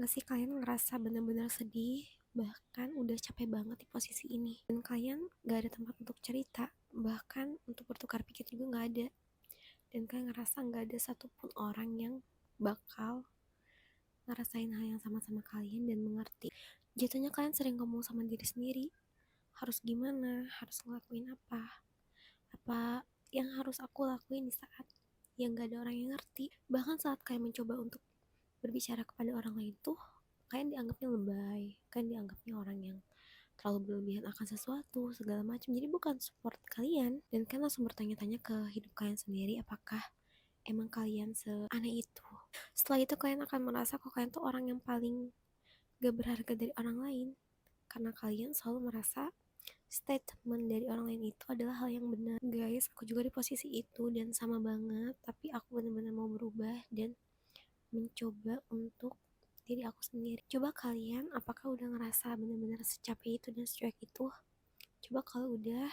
nggak sih kalian ngerasa bener-bener sedih, bahkan udah capek banget di posisi ini, dan kalian gak ada tempat untuk cerita, bahkan untuk bertukar pikir juga gak ada, dan kalian ngerasa gak ada satupun orang yang bakal ngerasain hal yang sama-sama kalian dan mengerti. Jatuhnya kalian sering ngomong sama diri sendiri, harus gimana, harus ngelakuin apa yang harus aku lakuin di saat yang gak ada orang yang ngerti. Bahkan saat kalian mencoba untuk berbicara kepada orang lain tuh kalian dianggapnya lebay, kalian dianggapnya orang yang terlalu berlebihan akan sesuatu segala macam. Jadi bukan support kalian, dan kalian langsung bertanya-tanya ke hidup kalian sendiri, apakah emang kalian seaneh itu. Setelah itu kalian akan merasa kok kalian tuh orang yang paling gak berharga dari orang lain, karena kalian selalu merasa statement dari orang lain itu adalah hal yang benar. Guys, aku juga di posisi itu dan sama banget, tapi aku benar-benar mau berubah dan mencoba untuk diri aku sendiri. Coba kalian, apakah udah ngerasa benar-benar secapek itu dan secuek itu? Coba kalau udah,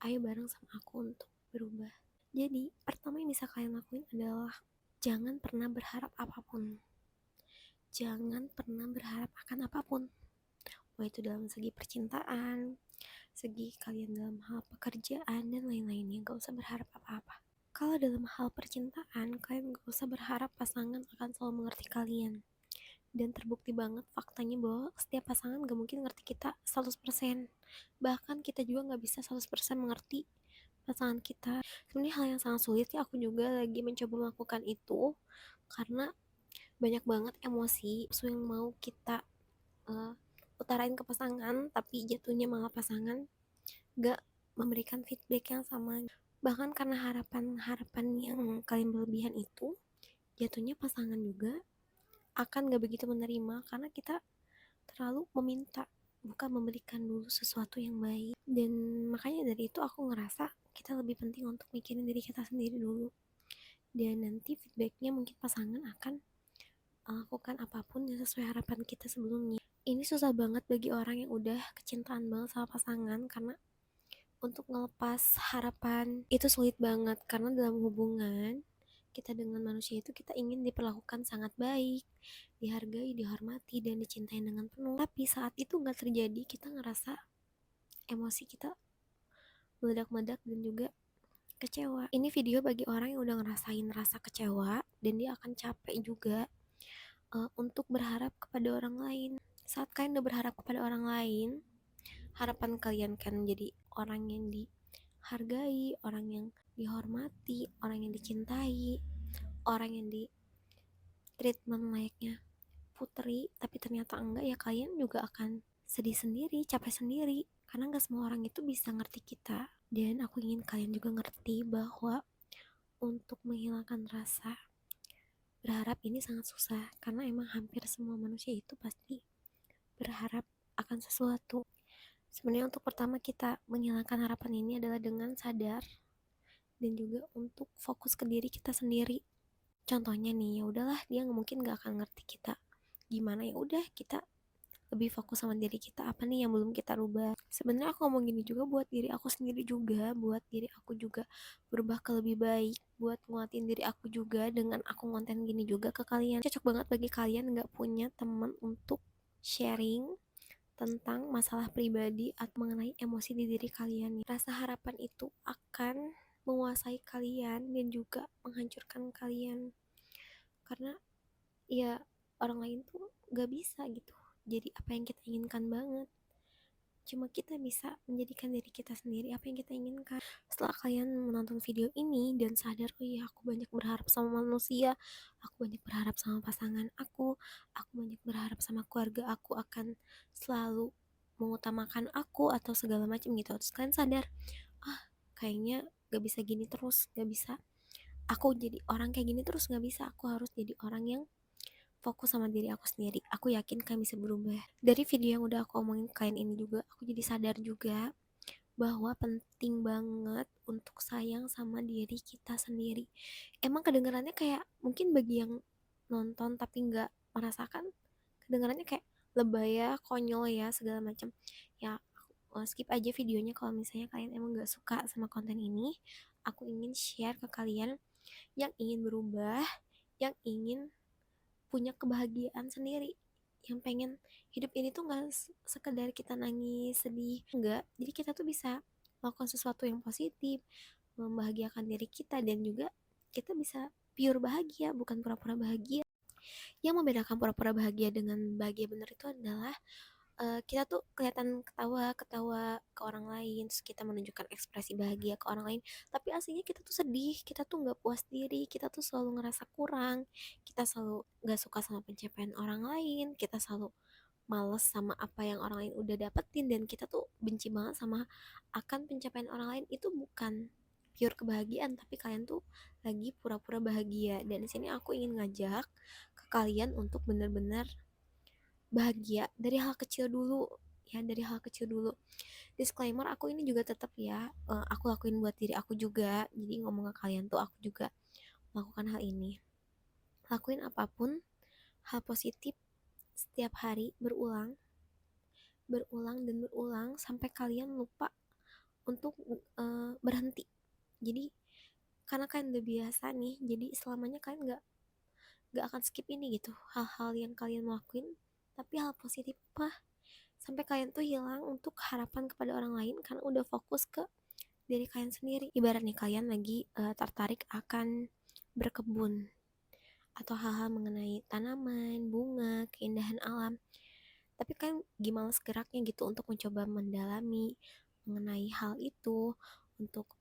ayo bareng sama aku untuk berubah. Jadi, pertama yang bisa kalian lakuin adalah jangan pernah berharap apapun. Jangan pernah berharap akan apapun. Mau itu dalam segi percintaan, segi kalian dalam hal pekerjaan, dan lain-lainnya. Gak usah berharap apa-apa. Kalau dalam hal percintaan, kalian gak usah berharap pasangan akan selalu mengerti kalian. Dan terbukti banget faktanya bahwa setiap pasangan gak mungkin ngerti kita 100%. Bahkan kita juga gak bisa 100% mengerti pasangan kita. Sebenarnya hal yang sangat sulit ya, aku juga lagi mencoba melakukan itu. Karena banyak banget emosi yang mau kita utarain ke pasangan, tapi jatuhnya malah pasangan gak memberikan feedback yang sama. Bahkan karena harapan-harapan yang kalian berlebihan itu, jatuhnya pasangan juga akan gak begitu menerima karena kita terlalu meminta, bukan memberikan dulu sesuatu yang baik. Dan makanya dari itu aku ngerasa kita lebih penting untuk mikirin diri kita sendiri dulu, dan nanti feedbacknya mungkin pasangan akan lakukan apapun yang sesuai harapan kita sebelumnya. Ini susah banget bagi orang yang udah kecintaan banget sama pasangan, karena untuk ngelepas harapan itu sulit banget. Karena dalam hubungan kita dengan manusia itu kita ingin diperlakukan sangat baik, dihargai, dihormati, dan dicintai dengan penuh. Tapi saat itu gak terjadi, kita ngerasa emosi kita meledak-meledak dan juga kecewa. Ini video bagi orang yang udah ngerasain rasa kecewa dan dia akan capek juga untuk berharap kepada orang lain. Saat kalian udah berharap kepada orang lain, harapan kalian kan jadi orang yang dihargai, orang yang dihormati, orang yang dicintai, orang yang di treatment layaknya putri. Tapi ternyata enggak, ya kalian juga akan sedih sendiri, capek sendiri, karena gak semua orang itu bisa ngerti kita. Dan aku ingin kalian juga ngerti bahwa untuk menghilangkan rasa berharap ini sangat susah, karena emang hampir semua manusia itu pasti berharap akan sesuatu. Sebenarnya untuk pertama kita menghilangkan harapan ini adalah dengan sadar dan juga untuk fokus ke diri kita sendiri. Contohnya nih, ya udahlah, dia mungkin gak akan ngerti kita gimana, ya udah kita lebih fokus sama diri kita, apa nih yang belum kita rubah. Sebenarnya aku ngomong gini juga buat diri aku sendiri juga, buat diri aku juga berubah ke lebih baik, buat nguatin diri aku juga dengan aku ngonten gini juga ke kalian. Cocok banget bagi kalian gak punya teman untuk sharing tentang masalah pribadi atau mengenai emosi di diri kalian. Rasa harapan itu akan menguasai kalian dan juga menghancurkan kalian, karena ya orang lain tuh gak bisa gitu jadi apa yang kita inginkan banget. Cuma kita bisa menjadikan diri kita sendiri apa yang kita inginkan. Setelah kalian menonton video ini dan sadar, oh iya, aku banyak berharap sama manusia, aku banyak berharap sama pasangan aku banyak berharap sama keluarga aku akan selalu mengutamakan aku atau segala macam gitu. Terus kalian sadar, kayaknya gak bisa gini terus, gak bisa aku jadi orang kayak gini terus, gak bisa, aku harus jadi orang yang fokus sama diri aku sendiri. Aku yakin kalian bisa berubah. Dari video yang udah aku omongin kalian ini juga, aku jadi sadar juga bahwa penting banget untuk sayang sama diri kita sendiri. Emang kedengarannya kayak mungkin bagi yang nonton tapi nggak merasakan, kedengarannya kayak lebay ya, konyol ya, segala macam. Ya, skip aja videonya kalau misalnya kalian emang nggak suka sama konten ini. Aku ingin share ke kalian yang ingin berubah, yang ingin punya kebahagiaan sendiri, yang pengen hidup ini tuh nggak sekedar kita nangis sedih, enggak. Jadi kita tuh bisa melakukan sesuatu yang positif, membahagiakan diri kita, dan juga kita bisa pure bahagia, bukan pura-pura bahagia. Yang membedakan pura-pura bahagia dengan bahagia bener itu adalah kita tuh kelihatan ketawa-ketawa ke orang lain, terus kita menunjukkan ekspresi bahagia ke orang lain, tapi aslinya kita tuh sedih, kita tuh nggak puas diri, kita tuh selalu ngerasa kurang, kita selalu nggak suka sama pencapaian orang lain, kita selalu males sama apa yang orang lain udah dapetin, dan kita tuh benci banget sama akan pencapaian orang lain. Itu bukan pure kebahagiaan, tapi kalian tuh lagi pura-pura bahagia. Dan di sini aku ingin ngajak ke kalian untuk bener-bener bahagia dari hal kecil dulu, ya, dari hal kecil dulu. Disclaimer, aku ini juga tetap ya, aku lakuin buat diri aku juga, jadi ngomong ke kalian tuh aku juga melakukan hal ini. Lakuin apapun hal positif setiap hari, berulang berulang dan berulang sampai kalian lupa untuk berhenti. Jadi karena kalian udah biasa nih, jadi selamanya kalian nggak akan skip ini gitu, hal-hal yang kalian lakuin, tapi hal positif apa, sampai kalian tuh hilang untuk harapan kepada orang lain karena udah fokus ke diri kalian sendiri. Ibarat nih kalian lagi tertarik akan berkebun atau hal-hal mengenai tanaman, bunga, keindahan alam, tapi kan gimana geraknya gitu untuk mencoba mendalami mengenai hal itu, untuk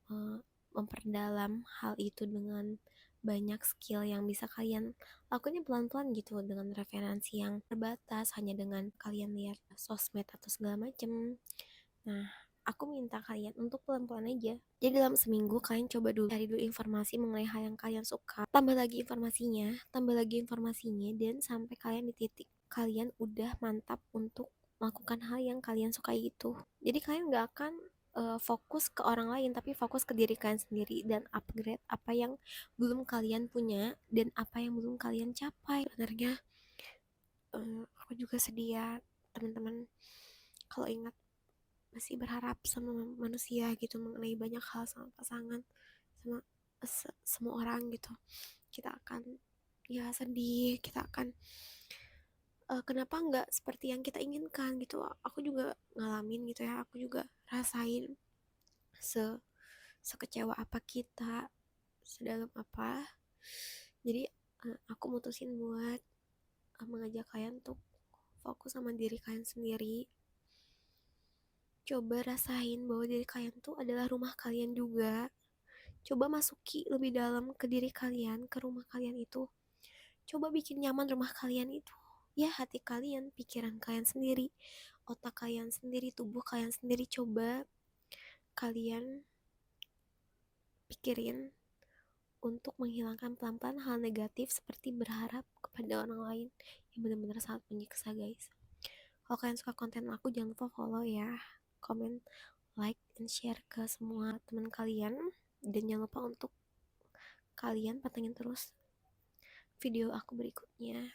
uh, memperdalam hal itu dengan banyak skill yang bisa kalian lakuin pelan-pelan gitu, dengan referensi yang terbatas, hanya dengan kalian lihat sosmed atau segala macem. Nah, aku minta kalian untuk pelan-pelan aja. Jadi dalam seminggu kalian coba dulu cari dulu informasi mengenai hal yang kalian suka. Tambah lagi informasinya, dan sampai kalian di titik kalian udah mantap untuk melakukan hal yang kalian sukai itu. Jadi kalian gak akan fokus ke orang lain, tapi fokus ke diri kalian sendiri dan upgrade apa yang belum kalian punya dan apa yang belum kalian capai. Sebenarnya aku juga sedih ya teman-teman, kalau ingat masih berharap sama manusia gitu mengenai banyak hal, sama pasangan, sama semua orang gitu. Kita akan ya sedih, kita akan kenapa nggak seperti yang kita inginkan gitu. Aku juga ngalamin gitu ya, aku juga rasain se sekecewa apa kita, sedalam apa. Jadi aku mutusin buat mengajak kalian untuk fokus sama diri kalian sendiri. Coba rasain bahwa diri kalian tuh adalah rumah kalian juga. Coba masuki lebih dalam ke diri kalian, ke rumah kalian itu. Coba bikin nyaman rumah kalian itu. Ya, hati kalian, pikiran kalian sendiri, otak kalian sendiri, tubuh kalian sendiri. Coba kalian pikirin untuk menghilangkan pelan-pelan hal negatif seperti berharap kepada orang lain, yang benar-benar sangat menyiksa, guys. Kalau kalian suka konten aku, jangan lupa follow ya, komen, like, dan share ke semua teman kalian. Dan jangan lupa untuk kalian pantengin terus video aku berikutnya.